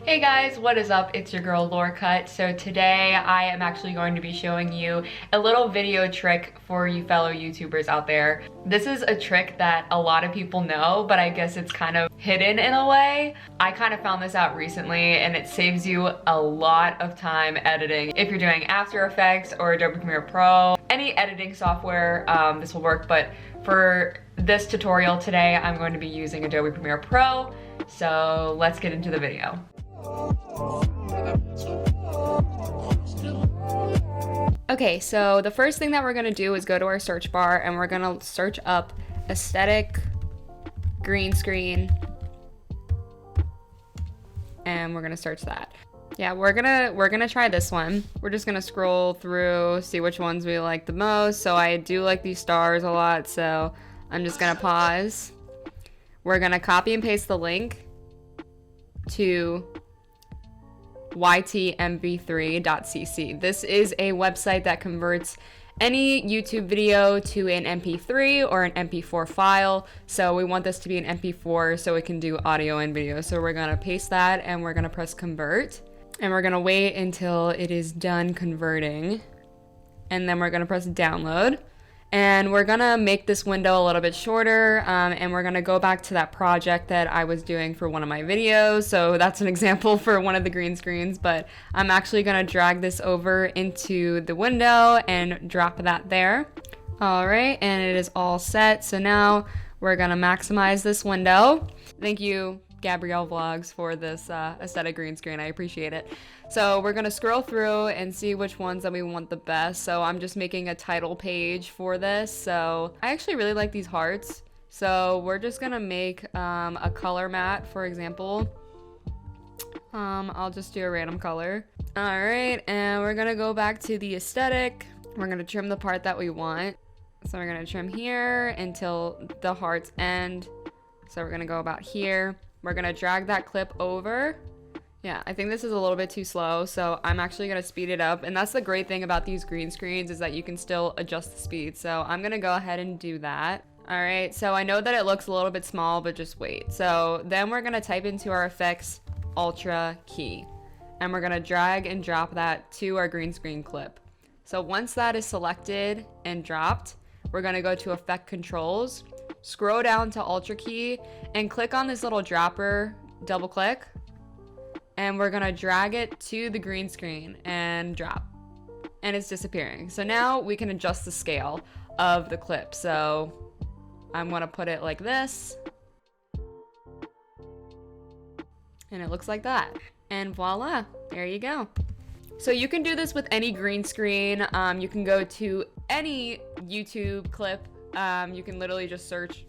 Hey guys, what is up? It's your girl Lorcut. So today I am actually going to be showing you a little video trick for you fellow YouTubers out there. This is a trick that a lot of people know, but I guess it's kind of hidden in a way. I kind of found this out recently and it saves you a lot of time editing. If you're doing After Effects or Adobe Premiere Pro, any editing software, this will work, but for this tutorial today, I'm going to be using Adobe Premiere Pro. So let's get into the video. Okay, so the first thing that we're gonna do is go to our search bar and we're gonna search up aesthetic green screen, and we're gonna search that. Yeah, we're gonna try this one. We're just gonna scroll through, see which ones we like the most. So I do like these stars a lot, so I'm just gonna pause. We're gonna copy and paste the link to ytmv3.cc. This is a website that converts any YouTube video to an MP3 or an MP4 file. So we want this to be an MP4 so it can do audio and video. So we're gonna paste that and we're gonna press convert. And we're gonna wait until it is done converting. And then we're gonna press download. And we're gonna make this window a little bit shorter, and we're gonna go back to that project that I was doing for one of my videos. So that's an example for one of the green screens, but I'm actually gonna drag this over into the window and drop that there. All right, and it is all set. So now we're gonna maximize this window. Thank you, Gabrielle Vlogs, for this aesthetic green screen. I appreciate it. So we're gonna scroll through and see which ones that we want the best. So I'm just making a title page for this. So I actually really like these hearts. So we're just gonna make a color matte, for example. I'll just do a random color. All right, and we're gonna go back to the aesthetic. We're gonna trim the part that we want. So we're gonna trim here until the hearts end. So we're gonna go about here. We're gonna drag that clip over. Yeah, I think this is a little bit too slow, so I'm actually gonna speed it up. And that's the great thing about these green screens, is that you can still adjust the speed. So I'm gonna go ahead and do that. All right, so I know that it looks a little bit small, but just wait. So then we're gonna type into our effects Ultra key, and we're gonna drag and drop that to our green screen clip. So once that is selected and dropped, we're gonna go to Effect Controls, scroll down to Ultra key, and click on this little dropper, double click, and we're gonna drag it to the green screen and drop, and it's disappearing. So now we can adjust the scale of the clip. So I'm gonna put it like this, and it looks like that, and voila, there you go. So you can do this with any green screen. You can go to any YouTube clip. You can literally just search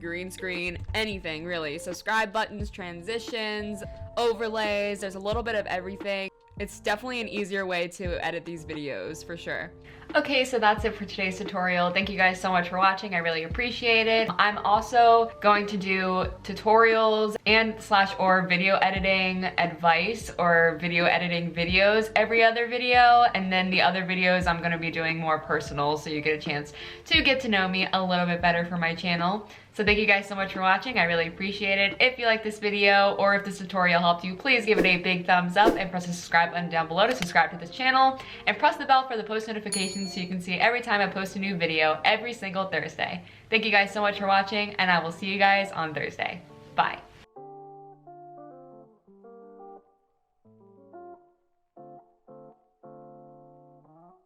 green screen, anything really. Subscribe buttons, transitions, overlays, there's a little bit of everything. It's definitely an easier way to edit these videos for sure. Okay, so that's it for today's tutorial. Thank you guys so much for watching. I really appreciate it. I'm also going to do tutorials and / video editing advice or video editing videos every other video. And then the other videos I'm gonna be doing more personal, so you get a chance to get to know me a little bit better for my channel. So thank you guys so much for watching. I really appreciate it. If you like this video or if this tutorial helped you, please give it a big thumbs up and press the subscribe button down below to subscribe to this channel, and press the bell for the post notifications so you can see every time I post a new video every single Thursday. Thank you guys so much for watching, and I will see you guys on Thursday. Bye.